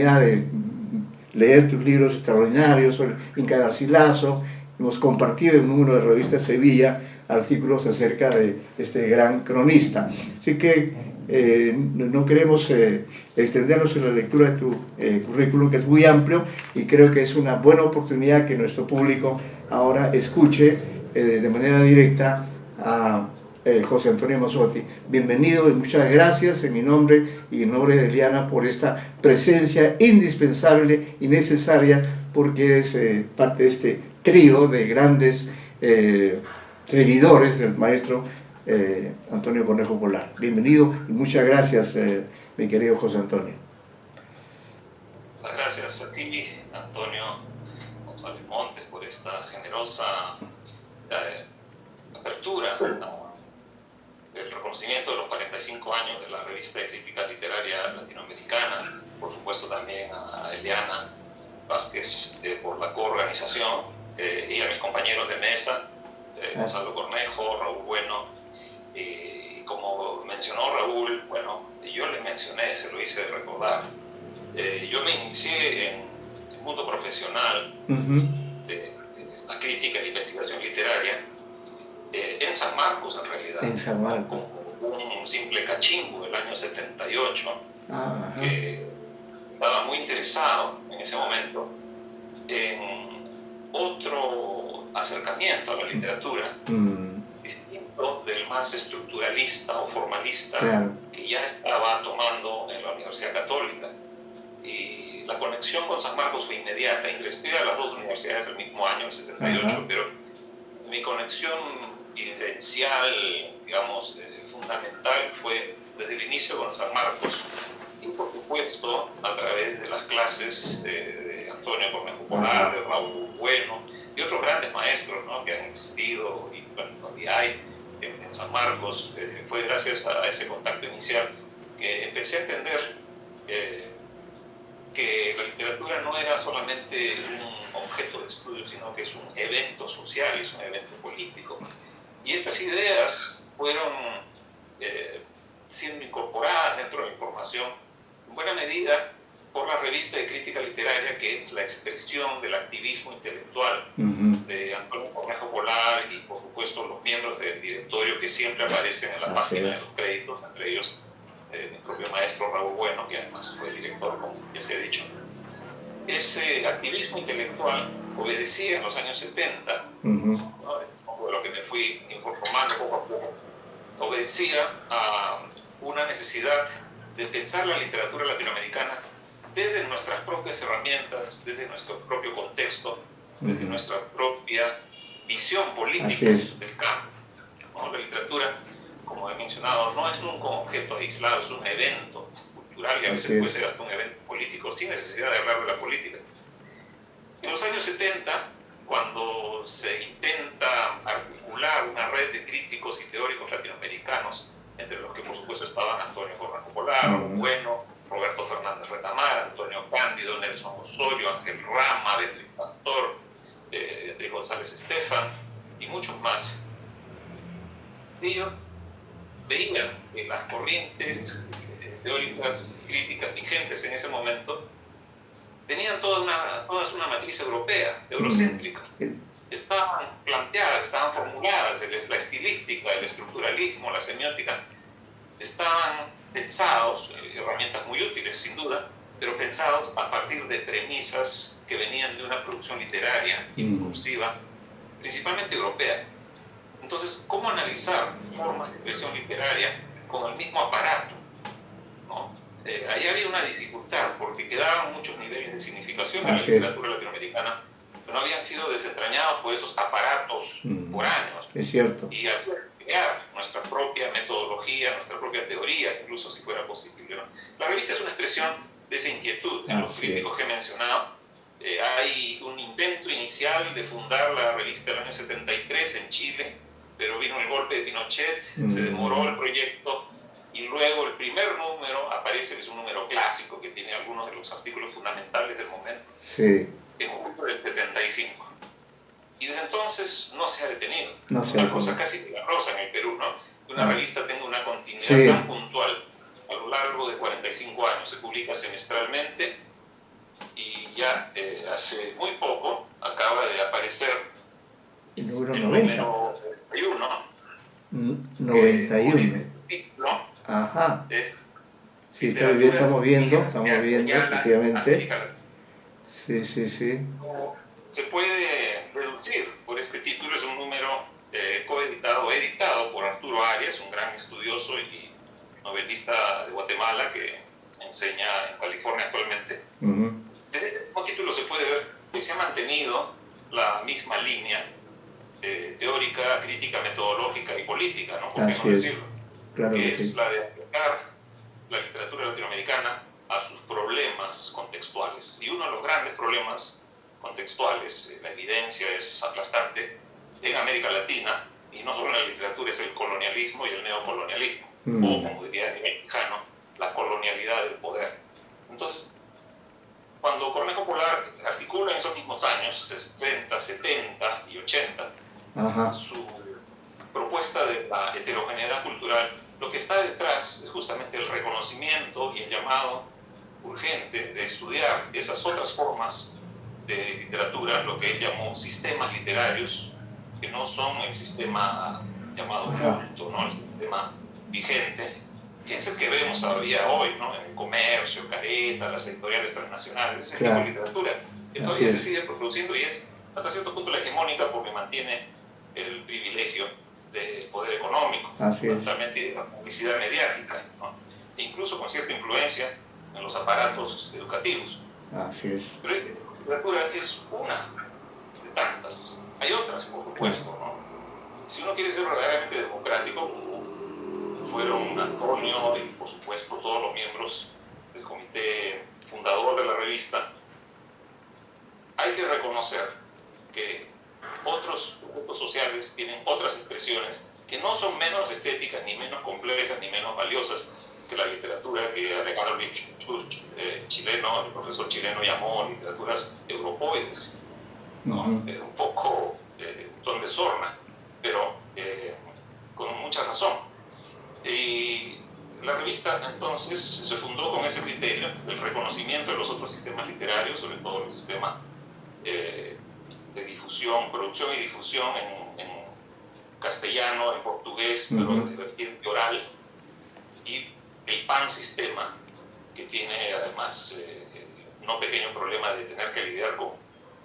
oportunidad de leer tus libros extraordinarios sobre Inca Garcilaso. Hemos compartido en un número de Revista Sevilla artículos acerca de este gran cronista. Así que no queremos extendernos en la lectura de tu currículum, que es muy amplio, y creo que es una buena oportunidad que nuestro público ahora escuche de manera directa a José Antonio Mazzotti. Bienvenido y muchas gracias en mi nombre y en nombre de Eliana por esta presencia indispensable y necesaria, porque es parte de este trío de grandes seguidores del maestro Antonio Cornejo Polar. Bienvenido y muchas gracias, mi querido José Antonio. Gracias a ti, Antonio González Montes, por esta generosa apertura del reconocimiento de los 45 años de la Revista de Crítica Literaria Latinoamericana. Por supuesto también a Eliana Vázquez por la coorganización, y a mis compañeros de mesa, Gonzalo Cornejo, Raúl Bueno. Y como mencionó Raúl, bueno, yo le mencioné, se lo hice recordar. Yo me inicié en el mundo profesional de la crítica y la investigación literaria en San Marcos, en realidad. En San Marcos. Como un simple cachimbo del año 78, que estaba muy interesado en ese momento en otro acercamiento a la literatura, distinto del más estructuralista o formalista, claro, que ya estaba tomando en la Universidad Católica. Y la conexión con San Marcos fue inmediata. Ingresé a las dos universidades el mismo año, el 78, pero mi conexión vivencial, digamos, fundamental fue desde el inicio con San Marcos, y por supuesto a través de las clases de Antonio Cornejo Polar, de Raúl Bueno y otros grandes maestros, ¿no?, que han existido y bueno, todavía hay en San Marcos. Fue gracias a ese contacto inicial que empecé a entender que la literatura no era solamente un objeto de estudio, sino que es un evento social, es un evento político. Y estas ideas fueron siendo incorporadas dentro de la información en buena medida por la Revista de Crítica Literaria, que es la expresión del activismo intelectual de Antonio Cornejo Polar, y por supuesto los miembros del directorio que siempre aparecen en la página de los créditos, entre ellos mi propio maestro Raúl Bueno, que además fue director, como ya se ha dicho. Ese activismo intelectual obedecía en los años 70, ¿no?, de lo que me fui informando poco a poco, obedecía a una necesidad de pensar la literatura latinoamericana desde nuestras propias herramientas, desde nuestro propio contexto, desde nuestra propia visión política del campo, ¿no? La literatura, como he mencionado, no es un objeto aislado, es un evento cultural, y a veces puede ser hasta un evento político, sin necesidad de hablar de la política. En los años 70, cuando se intenta articular una red de críticos y teóricos latinoamericanos, entre los que por supuesto estaban Antonio Cornejo Polar, Bueno, Roberto Fernández Retamar, Antonio Cándido, Nelson Osorio, Ángel Rama, Beatriz Pastor, Beatriz González Estefan y muchos más. Ellos veían que las corrientes teóricas críticas vigentes en ese momento tenían toda una matriz europea, eurocéntrica. Estaban planteadas, estaban formuladas, la estilística, el estructuralismo, la semiótica, estaban pensados, herramientas muy útiles sin duda, pero pensados a partir de premisas que venían de una producción literaria inclusiva, principalmente europea. Entonces, ¿cómo analizar formas de expresión literaria con el mismo aparato, ¿no? Ahí había una dificultad, porque quedaban muchos niveles de significación de la literatura latinoamericana que no habían sido desentrañados por esos aparatos foráneos. Es cierto. Y había que crear nuestra propia metodología, nuestra propia teoría, incluso si fuera posible, ¿no? La revista es una expresión de esa inquietud en los críticos que he mencionado. Hay un intento inicial de fundar la revista en el año 73 en Chile, pero vino el golpe de Pinochet, se demoró el proyecto, y luego el primer número aparece, que es un número clásico que tiene algunos de los artículos fundamentales del momento, en julio del 75. Y desde entonces no se ha detenido. Una cosa casi milagrosa en el Perú, ¿no? Que una revista tenga una continuidad tan puntual a lo largo de 45 años. Se publica semestralmente, ya hace muy poco acaba de aparecer el número el 90. número 91. 91. ¿No? Ajá. Es Sí, estamos viendo, efectivamente. Sí. Se puede deducir por este título, es un número editado por Arturo Arias, un gran estudioso y novelista de Guatemala que enseña en California actualmente. Desde este mismo título se puede ver que se ha mantenido la misma línea teórica, crítica, metodológica y política, ¿no? ¿Por qué no decirlo? Claro que es sí. la de aplicar la literatura latinoamericana a sus problemas contextuales. Y uno de los grandes problemas contextuales, la evidencia es aplastante, en América Latina, y no solo en la literatura, es el colonialismo y el neocolonialismo, o como diría el mexicano, la colonialidad del poder. Entonces, cuando Cornejo Polar articula en esos mismos años, 60, 70 y 80, su propuesta de la heterogeneidad cultural, lo que está detrás es justamente el reconocimiento y el llamado urgente de estudiar esas otras formas de literatura, lo que él llamó sistemas literarios, que no son el sistema llamado culto, ¿no? El sistema vigente, que es el que vemos todavía hoy, ¿no? En el comercio, Careta, las editoriales transnacionales, ese tipo de literatura, que todavía se sigue produciendo y es hasta cierto punto la hegemónica porque mantiene el privilegio del poder económico, totalmente de la publicidad mediática, ¿no? E incluso con cierta influencia en los aparatos educativos. Así es. Pero esta literatura es una de tantas. Hay otras, por supuesto, ¿no? Si uno quiere ser verdaderamente democrático, fueron Antonio y, por supuesto, todos los miembros del comité fundador de la revista, hay que reconocer que otros grupos sociales tienen otras expresiones que no son menos estéticas, ni menos complejas, ni menos valiosas que la literatura que Alejandro Lich, chileno, el profesor chileno, llamó literaturas europoides, ¿no? Un poco un ton de sorna, pero con mucha razón. Y la revista entonces se fundó con ese criterio, el reconocimiento de los otros sistemas literarios, sobre todo el sistema de difusión, producción y difusión en castellano, en portugués, pero de vertiente oral, y el PAN-sistema, que tiene además no pequeño problema de tener que lidiar con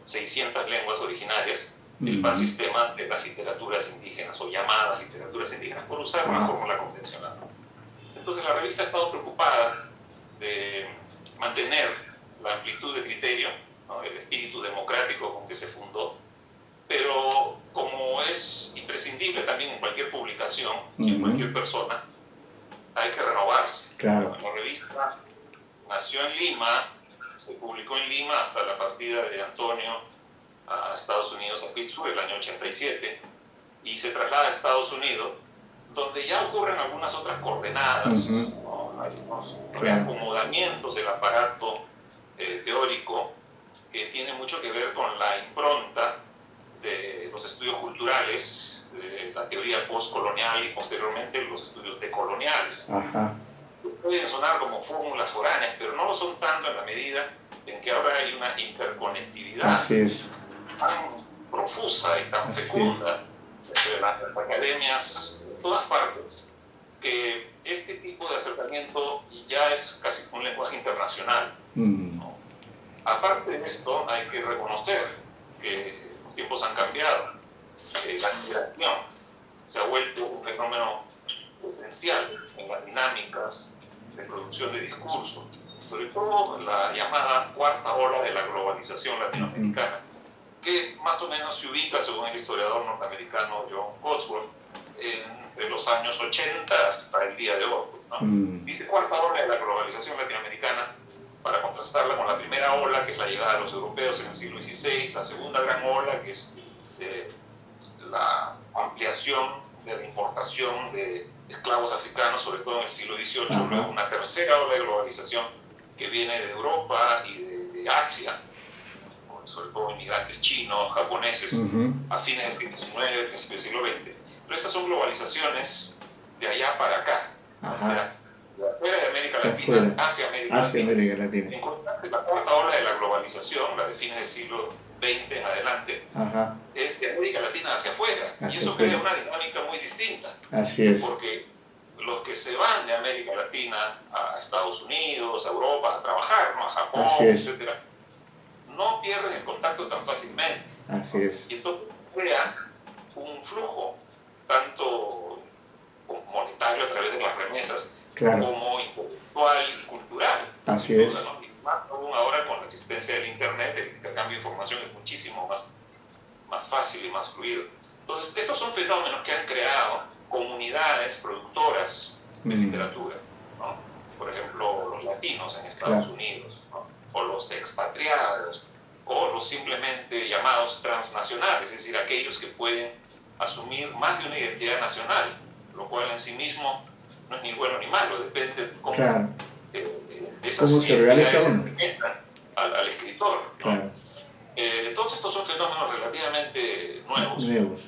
600 lenguas originarias, el PAN-sistema de las literaturas indígenas, o llamadas literaturas indígenas, por usar una fórmula convencional. Entonces la revista ha estado preocupada de mantener la amplitud de criterio, ¿no? El espíritu democrático con que se fundó, pero como es imprescindible también en cualquier publicación y en cualquier persona, hay que renovarse. Claro. La revista nació en Lima, se publicó en Lima hasta la partida de Antonio a Estados Unidos, a Pittsburgh, el año 87, y se traslada a Estados Unidos, donde ya ocurren algunas otras coordenadas, ¿no? Hay unos reacomodamientos del aparato teórico que tiene mucho que ver con la impronta de los estudios culturales, de la teoría postcolonial y posteriormente los estudios decoloniales. Pueden sonar como fórmulas foráneas, pero no lo son tanto en la medida en que ahora hay una interconectividad tan profusa y tan fecunda entre las academias de todas partes, que este tipo de acercamiento ya es casi un lenguaje internacional, ¿no? Aparte de esto, hay que reconocer que los tiempos han cambiado. La migración se ha vuelto un fenómeno potencial en las dinámicas de producción de discurso, sobre todo la llamada cuarta ola de la globalización latinoamericana, que más o menos se ubica, según el historiador norteamericano John Cotsworth, entre los años 80 hasta el día de hoy, ¿no? Dice cuarta ola de la globalización latinoamericana para contrastarla con la primera ola, que es la llegada de los europeos en el siglo XVI, la segunda gran ola, que es la ampliación de la importación de esclavos africanos, sobre todo en el siglo XVIII, luego una tercera ola de globalización que viene de Europa y de Asia, sobre todo inmigrantes chinos, japoneses, a fines del siglo XIX, principios del siglo XX. Pero estas son globalizaciones de allá para acá. O sea, de afuera de América de Latina afuera, hacia América hacia Latina. América Latina. En contraste, la cuarta ola de la globalización, la de fines del siglo XX en adelante, Ajá, es de América Latina hacia afuera. Y hacia eso afuera. crea una dinámica muy distinta. Así es. Porque los que se van de América Latina a Estados Unidos, a Europa, a trabajar, ¿no? A Japón, Así es. etc., no pierden el contacto tan fácilmente. Así ¿no? es. Y entonces crea un flujo, tanto monetario a través de las remesas, Claro. como intelectual y cultural. Así sin duda, es. ¿no? Y más aún ahora con la existencia del Internet, el intercambio de información es muchísimo más fácil y más fluido. Entonces, estos son fenómenos que han creado comunidades productoras de literatura, ¿no? Por ejemplo, los latinos en Estados Unidos, ¿no? O los expatriados, o los simplemente llamados transnacionales, es decir, aquellos que pueden asumir más de una identidad nacional, lo cual en sí mismo no es ni bueno ni malo, depende de cómo ¿Cómo se realiza uno? Al escritor, ¿no? Claro. Todos estos son fenómenos relativamente nuevos,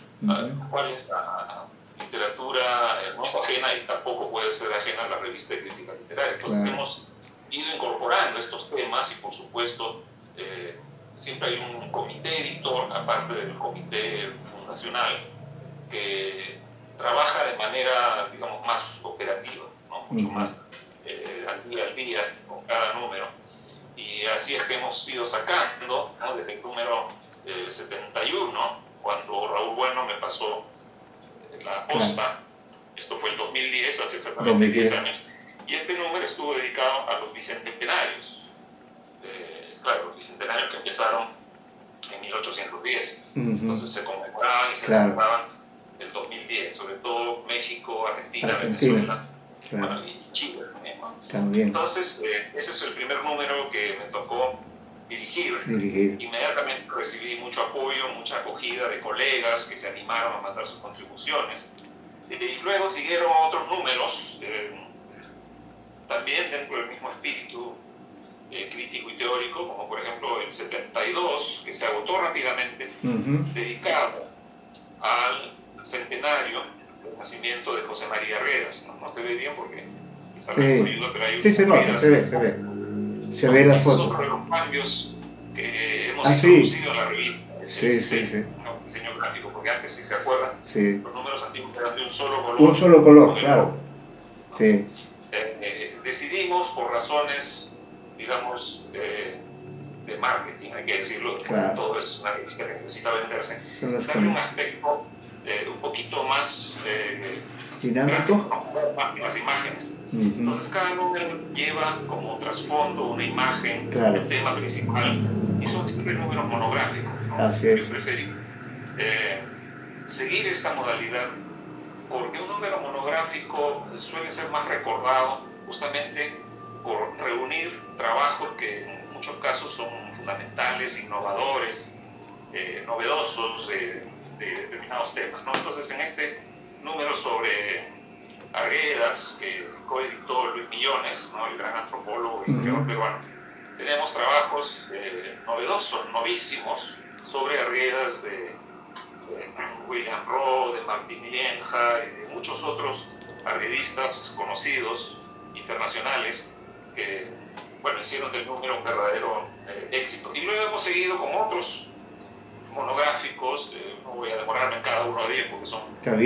cuales la literatura no es ajena y tampoco puede ser ajena a la revista de crítica literaria. Entonces hemos ido incorporando estos temas y por supuesto siempre hay un comité editor, aparte del comité fundacional, que trabaja de manera, digamos, más operativa, ¿no? Mucho más al día con cada número. Y así es que hemos ido sacando, ¿no? Desde el número 71, cuando Raúl Bueno me pasó la posta, esto fue el 2010, hace exactamente 10 años, y este número estuvo dedicado a los bicentenarios, claro, los bicentenarios que empezaron en 1810, entonces se conmemoraban y se conmemoraban el 2010, sobre todo México, Argentina. Venezuela, bueno, y Chile también. Entonces, ese es el primer número que me tocó dirigir. Inmediatamente recibí mucho apoyo, mucha acogida de colegas que se animaron a mandar sus contribuciones. Y luego siguieron otros números, también dentro del mismo espíritu crítico y teórico, como por ejemplo el 72, que se agotó rápidamente, dedicado al centenario del nacimiento de José María Herreras. No se ve bien porque sí, se nota, se ve. Se ve la foto. Es otro de los cambios que hemos introducido en la revista. Diseño gráfico, porque antes, si se acuerdan, los números antiguos eran de un solo color. Un solo color, claro. Sí. Decidimos, por razones, digamos, de marketing, hay que decirlo, todo es una revista que necesita venderse, darle un aspecto un poquito más dinámico, las imágenes. Entonces cada número lleva como trasfondo una imagen, el tema principal, y son siempre números monográficos, ¿no? Así es. Yo preferí seguir esta modalidad porque un número monográfico suele ser más recordado justamente por reunir trabajos que en muchos casos son fundamentales, innovadores, novedosos de determinados temas, ¿no? Entonces, en este número sobre Arguedas, que coeditó Luis Millones, ¿no? El gran antropólogo y historiador peruano, tenemos trabajos novedosos, novísimos, sobre Arguedas de William Rowe, de Martín Lienja y de muchos otros arguedistas conocidos, internacionales, que, bueno, hicieron del número un verdadero éxito. Y luego hemos seguido con otros monográficos, no voy a demorarme en cada uno de ellos porque son cerca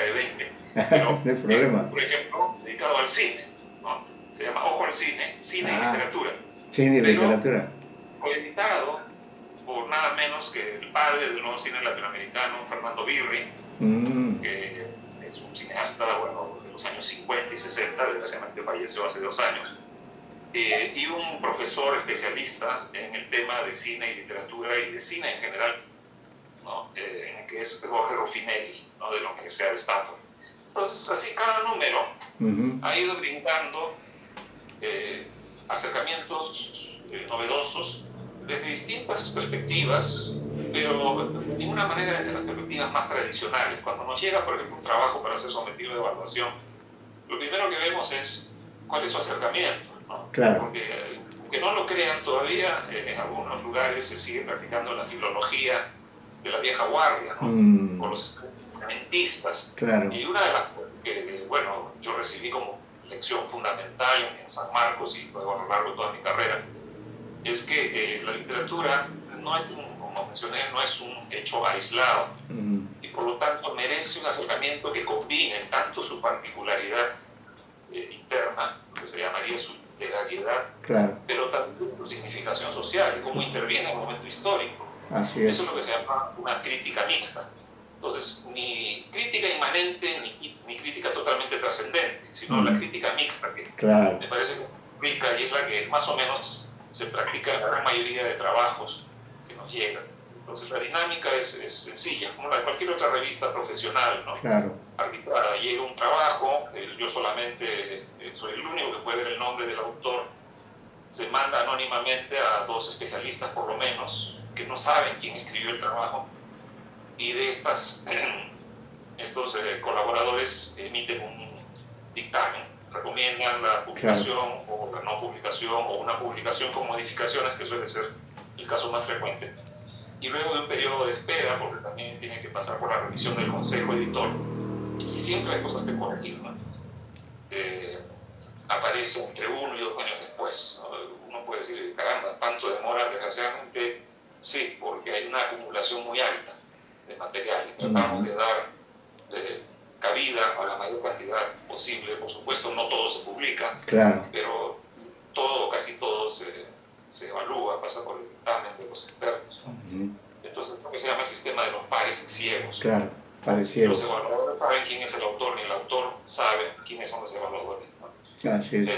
de 20, pero no hay problema. por ejemplo, dedicado al cine, ¿no? Se llama Ojo al Cine, Cine y Literatura. Cine y Literatura. Coeditado por nada menos que el padre del nuevo cine latinoamericano, Fernando Birri, que es un cineasta, bueno, de los años 50 y 60, desgraciadamente falleció hace 2 años, y un profesor especialista en el tema de cine y literatura y de cine en general, ¿no? Que es Jorge Ruffinelli, ¿no? De la Universidad de Stanford. Entonces, así cada número ha ido brindando acercamientos novedosos desde distintas perspectivas, pero de ninguna manera desde las perspectivas más tradicionales. Cuando nos llega, por ejemplo, un trabajo para ser sometido a evaluación, lo primero que vemos es cuál es su acercamiento, ¿no? Claro. Porque, aunque no lo crean todavía, en algunos lugares se sigue practicando la filología de la vieja guardia, ¿no? Por los experimentistas. Claro. Y una de las cosas que, bueno, yo recibí como lección fundamental en San Marcos y luego a lo largo de toda mi carrera, es que la literatura no es, como mencioné, no es un hecho aislado y por lo tanto merece un acercamiento que combine tanto su particularidad interna, que se llamaría su literariedad, claro, pero también su significación social y cómo interviene en el momento histórico. Así es. Eso es lo que se llama una crítica mixta. Entonces, ni crítica inmanente ni crítica totalmente trascendente, sino la crítica mixta, que claro, me parece rica y es la que más o menos se practica en la gran mayoría de trabajos que nos llegan. Entonces, la dinámica es sencilla, como la de cualquier otra revista profesional, ¿no? claro, Arbitrada. Llega un trabajo, yo solamente soy el único que puede ver el nombre del autor, se manda anónimamente a 2 especialistas por lo menos, que no saben quién escribió el trabajo, y de estos colaboradores emiten un dictamen, recomiendan la publicación o la no publicación, o una publicación con modificaciones, que suele ser el caso más frecuente. Y luego de un periodo de espera, porque también tiene que pasar por la revisión del consejo editor, y siempre hay cosas que corregir, ¿no? Aparece entre 1 y 2 años después, ¿no? Uno puede decir, caramba, tanto demora, desgraciadamente sí, porque hay una acumulación muy alta de material y tratamos de dar cabida a la mayor cantidad posible. Por supuesto, no todo se publica, claro, pero todo, casi todo se evalúa, pasa por el dictamen de los expertos, ¿no? Entonces, lo que se llama el sistema de los pares ciegos. claro, pares ciegos. Los evaluadores saben quién es el autor, ni el autor sabe quiénes son los evaluadores, ¿no? Así es.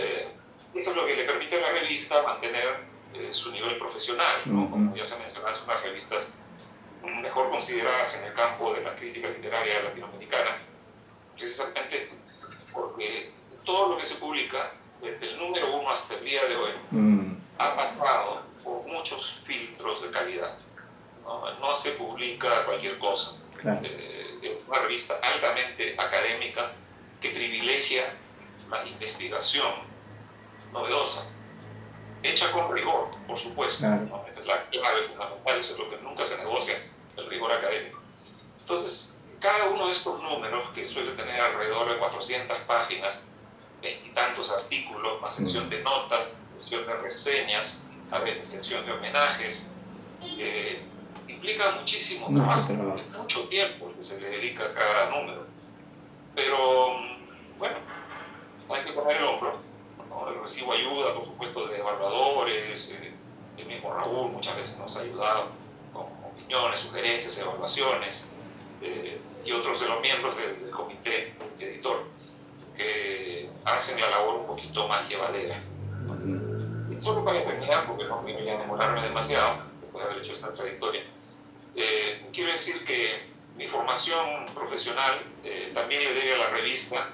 Eso es lo que le permite a la revista mantener su nivel profesional, ¿no? Como ya se mencionó, son las revistas mejor consideradas en el campo de la crítica literaria latinoamericana, precisamente porque todo lo que se publica, desde el número 1 hasta el día de hoy, ha pasado por muchos filtros de calidad. No se publica cualquier cosa. Claro. Es una revista altamente académica que privilegia la investigación novedosa, hecha con rigor, por supuesto. Claro. ¿No? Esa es la clave fundamental, eso es lo que nunca se negocia, el rigor académico. Entonces, cada uno de estos números, que suele tener alrededor de 400 páginas, 20 y tantos artículos, más sección de notas, sección de reseñas, a veces sección de homenajes, implica muchísimo trabajo, mucho tiempo que se le dedica a cada número. Pero, bueno, hay que poner el hombro, ¿no? Recibo ayuda, por supuesto, de evaluadores, el mismo Raúl muchas veces nos ha ayudado con opiniones, sugerencias, evaluaciones, y otros de los miembros del comité editor, que hacen la labor un poquito más llevadera, ¿no? Y solo para terminar, porque no quiero ya demorarme demasiado, después de haber hecho esta trayectoria, quiero decir que mi formación profesional también le debe a la revista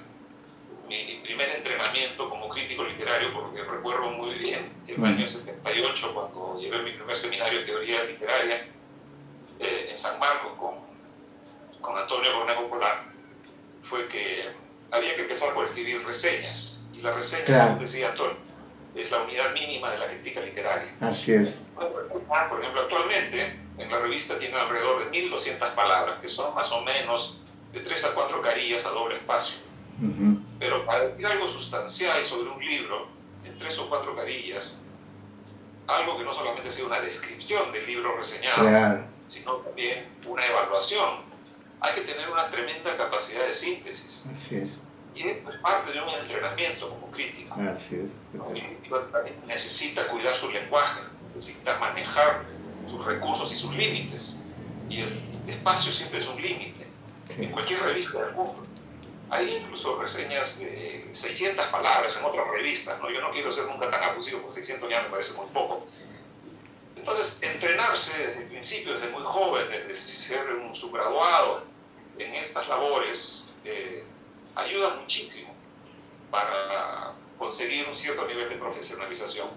mi primer entrenamiento como crítico literario, porque recuerdo muy bien el año 78, cuando llevé mi primer seminario de teoría literaria en San Marcos con Antonio Cornejo Polar, fue que había que empezar por escribir reseñas, y la reseña, como decía Antonio, es la unidad mínima de la crítica literaria. Así es. Por ejemplo, actualmente en la revista tiene alrededor de 1200 palabras, que son más o menos de 3 a 4 carillas a doble espacio. Pero para decir algo sustancial sobre un libro, en 3 o 4 carillas, algo que no solamente sea una descripción del libro reseñado, sino también una evaluación, hay que tener una tremenda capacidad de síntesis. Así es. Y esto es parte de un entrenamiento como crítico. Así es. El crítico también necesita cuidar su lenguaje, necesita manejar sus recursos y sus límites. Y el espacio siempre es un límite. En cualquier revista del mundo. Hay incluso reseñas de 600 palabras en otras revistas, ¿no? Yo no quiero ser nunca tan abusivo, porque 600 ya me parece muy poco. Entonces, entrenarse desde el principio, desde muy joven, desde ser un subgraduado en estas labores, ayuda muchísimo para conseguir un cierto nivel de profesionalización.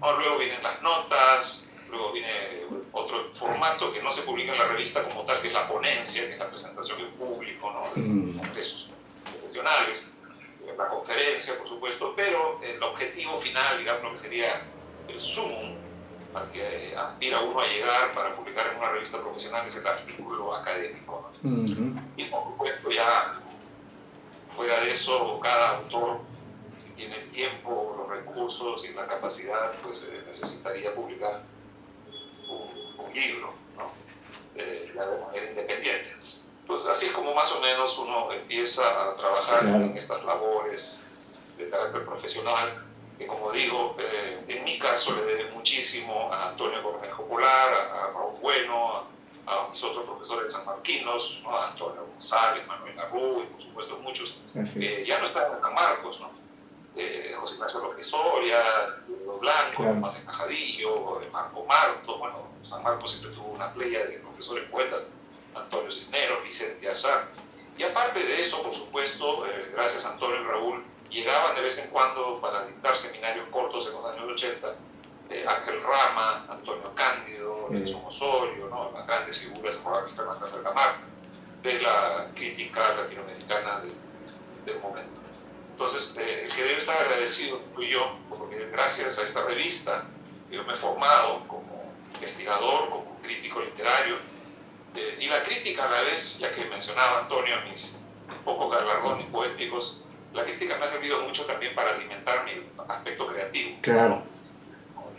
Luego vienen las notas, luego viene otro formato que no se publica en la revista como tal, que es la ponencia, que es la presentación en público, ¿no? De congresos profesionales, la conferencia, por supuesto, pero el objetivo final, digamos, lo que sería el sumum al que aspira uno a llegar para publicar en una revista profesional, es el artículo académico, ¿no? Y por supuesto, ya fuera de eso, cada autor tiene el tiempo, los recursos y la capacidad, pues necesitaría publicar un libro, ¿no? Ya de manera independiente. Entonces, así es como más o menos uno empieza a trabajar en estas labores de carácter profesional, que como digo, en mi caso le debe muchísimo a Antonio Cornejo Polar, a Raúl Bueno, a mis otros profesores sanmarquinos, ¿no? A Antonio González, Manuel Arrú y por supuesto muchos que ya no están en San Marcos, ¿no? José Ignacio López Soria, Diego Blanco, Tomás Encajadillo, Marco Marto. Bueno, San Marcos siempre tuvo una playa de profesores poetas, Antonio Cisneros, Vicente Azar. Y aparte de eso, por supuesto, gracias a Antonio y Raúl, llegaban de vez en cuando para dictar seminarios cortos en los años 80, Ángel Rama, Antonio Cándido, Nelson Osorio, ¿no? Las grandes figuras, Juan Fernández Recamar, de la crítica latinoamericana del momento. Entonces, el que debe estar agradecido fui yo, porque gracias a esta revista yo me he formado como investigador, como crítico literario, y la crítica a la vez, ya que mencionaba Antonio mis pocos galardones poéticos, la crítica me ha servido mucho también para alimentar mi aspecto creativo. Claro.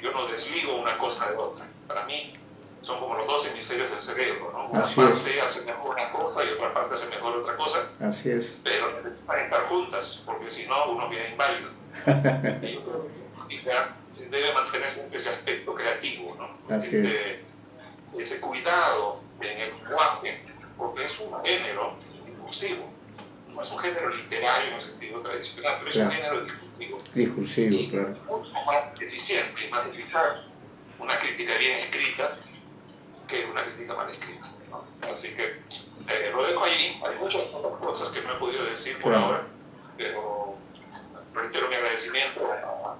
Yo no desligo una cosa de otra. Para mí son como los dos hemisferios del cerebro, ¿no? Una Así parte hace mejor una cosa y otra parte hace mejor otra cosa. Así es. Pero necesitan estar juntas, porque si no uno queda inválido. Y yo creo que la crítica debe mantener siempre ese aspecto creativo, ¿no? Así es. Ese cuidado en el lenguaje, porque es un género discursivo. No es un género literario en el sentido tradicional, pero es un género discursivo. Discursivo, y claro. mucho más eficiente y más eficaz una crítica bien escrita que una crítica mal escrita, ¿no? Así que lo dejo allí. Hay muchas otras cosas que no he podido decir por ahora, pero reitero mi agradecimiento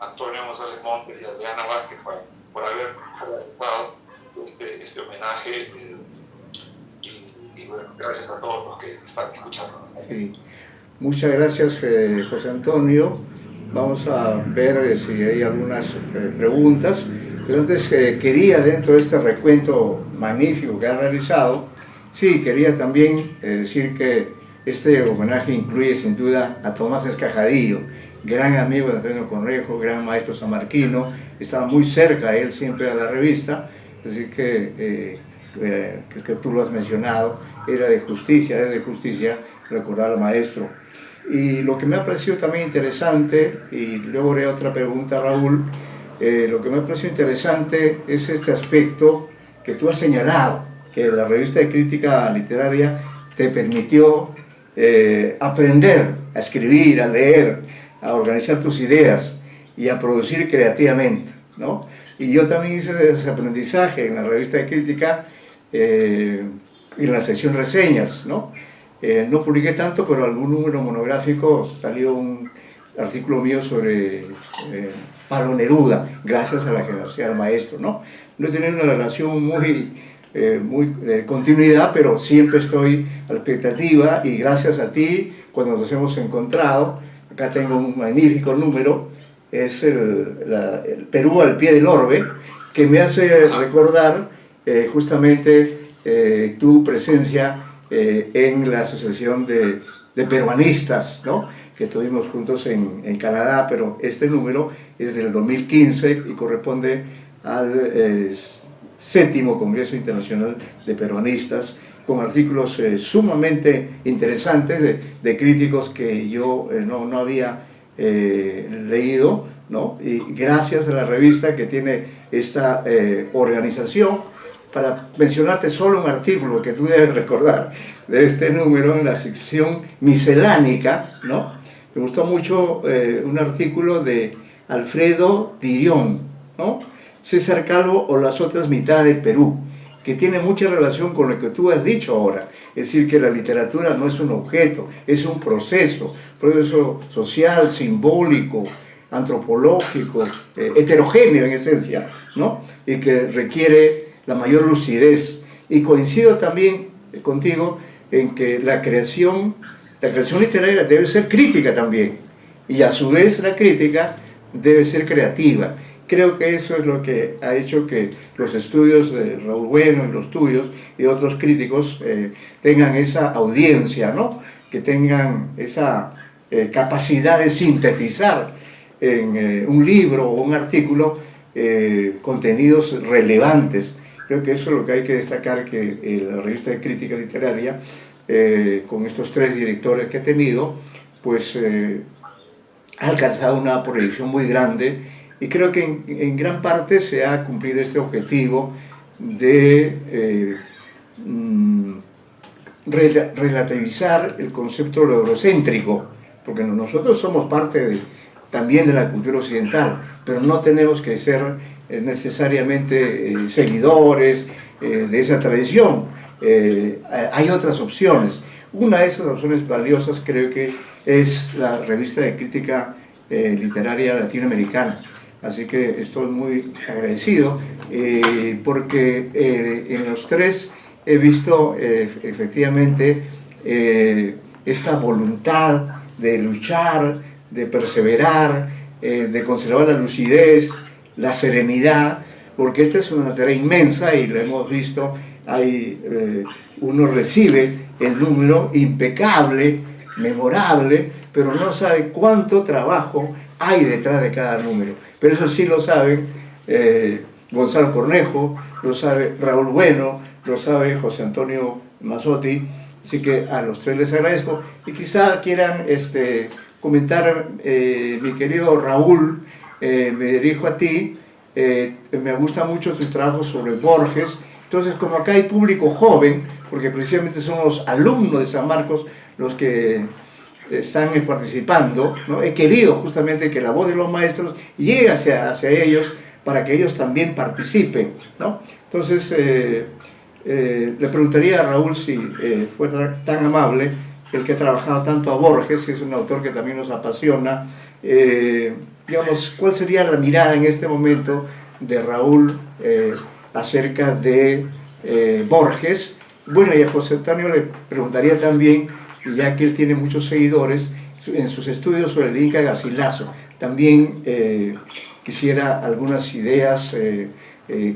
a Antonio González Montes y a Diana Vázquez por haber realizado este homenaje. Y bueno, gracias a todos los que están escuchando. Sí. Muchas gracias, José Antonio. Vamos a ver si hay algunas preguntas. Pero antes quería, dentro de este recuento magnífico que ha realizado, sí, quería también decir que este homenaje incluye sin duda a Tomás Escajadillo, gran amigo de Antonio Cornejo, gran maestro sanmarquino, estaba muy cerca de él siempre a la revista, así que tú lo has mencionado, era de justicia recordar al maestro. Y lo que me ha parecido también interesante, y luego haré otra pregunta, Raúl, lo que me ha parecido interesante es este aspecto que tú has señalado, que la revista de crítica literaria te permitió aprender a escribir, a leer, a organizar tus ideas y a producir creativamente, ¿no? Y yo también hice ese aprendizaje en la revista de crítica, en la sección reseñas, ¿no? No publiqué tanto, pero algún número monográfico salió un artículo mío sobre Pablo Neruda, gracias a la generosidad del maestro, ¿no? No he tenido una relación muy continuidad, pero siempre estoy a la expectativa y gracias a ti, cuando nos hemos encontrado, acá tengo un magnífico número, es el Perú al pie del orbe, que me hace recordar justamente tu presencia en la asociación de peruanistas, ¿no? Que estuvimos juntos en Canadá, pero este número es del 2015 y corresponde al séptimo Congreso Internacional de Peruanistas, con artículos sumamente interesantes de críticos que yo no había leído, ¿no? Y gracias a la revista que tiene esta organización, para mencionarte solo un artículo que tú debes recordar de este número en la sección miscelánica, ¿no? Me gustó mucho un artículo de Alfredo Dirión, ¿no? César Calvo o las otras mitades del Perú, que tiene mucha relación con lo que tú has dicho ahora, es decir, que la literatura no es un objeto, es un proceso social, simbólico, antropológico, heterogéneo en esencia, ¿no? Y que requiere la mayor lucidez. Y coincido también contigo en que la creación literaria debe ser crítica también, y a su vez la crítica debe ser creativa. Creo que eso es lo que ha hecho que los estudios de Raúl Bueno y los tuyos y otros críticos tengan esa audiencia, ¿no? Que tengan esa capacidad de sintetizar en un libro o un artículo contenidos relevantes. Creo que eso es lo que hay que destacar, que la revista de crítica literaria, con estos 3 directores que ha tenido, pues ha alcanzado una proyección muy grande, y creo que en gran parte se ha cumplido este objetivo de relativizar el concepto de lo eurocéntrico, porque nosotros somos parte también de la cultura occidental, pero no tenemos que ser necesariamente seguidores de esa tradición. Hay otras opciones. Una de esas opciones valiosas creo que es la revista de crítica literaria latinoamericana. Así que estoy muy agradecido porque en los 3 he visto efectivamente esta voluntad de luchar, de perseverar, de conservar la lucidez, la serenidad, porque esta es una tarea inmensa y lo hemos visto. Uno recibe el número impecable, memorable, pero no sabe cuánto trabajo hay detrás de cada número. Pero eso sí lo saben Gonzalo Cornejo, lo sabe Raúl Bueno, lo sabe José Antonio Mazzotti. Así que a los 3 les agradezco. Y quizá quieran comentar, mi querido Raúl, me dirijo a ti. Me gusta mucho tus trabajos sobre Borges. Entonces, como acá hay público joven, porque precisamente son los alumnos de San Marcos los que están participando, ¿no? He querido justamente que la voz de los maestros llegue hacia ellos para que ellos también participen, ¿no? Entonces, le preguntaría a Raúl si fuera tan amable, el que ha trabajado tanto a Borges, que es un autor que también nos apasiona, digamos, ¿cuál sería la mirada en este momento de Raúl acerca de Borges? Bueno, y a José Antonio le preguntaría también, ya que él tiene muchos seguidores, en sus estudios sobre el Inca Garcilaso, también quisiera algunas ideas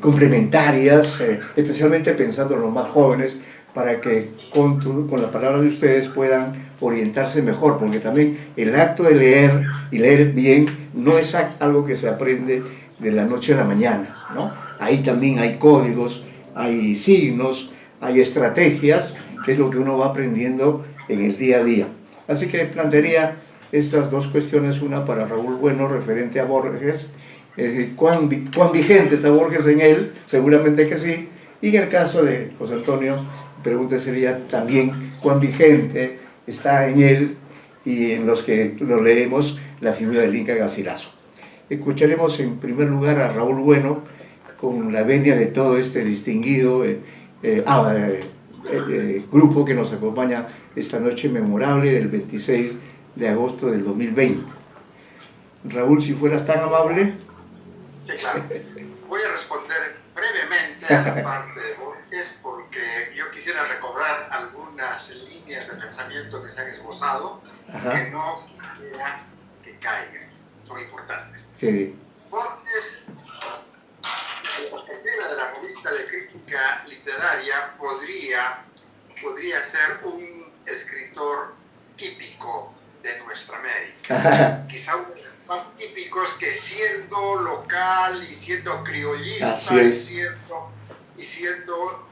complementarias, especialmente pensando en los más jóvenes, para que con la palabra de ustedes puedan orientarse mejor, porque también el acto de leer, y leer bien, no es algo que se aprende de la noche a la mañana, ¿no? Ahí también hay códigos, hay signos, hay estrategias, que es lo que uno va aprendiendo en el día a día. Así que plantearía estas 2 cuestiones, una para Raúl Bueno, referente a Borges, es decir, ¿cuán vigente está Borges en él? Seguramente que sí. Y en el caso de José Antonio, la pregunta sería también cuán vigente está en él y en los que lo leemos la figura del Inca Garcilaso. Escucharemos en primer lugar a Raúl Bueno con la venia de todo este distinguido grupo que nos acompaña esta noche memorable del 26 de agosto del 2020. Raúl, si fueras tan amable. Sí, claro. Voy a responder brevemente a la parte de Borges porque yo quisiera recobrar algunas líneas de pensamiento que se han esbozado. Ajá. Que no quisiera que caigan. Son importantes. Sí. Borges, en la perspectiva de la revista de crítica literaria, podría ser un escritor típico de nuestra América. Ajá. Quizá uno de los más típicos, que siendo local y siendo criollista y siendo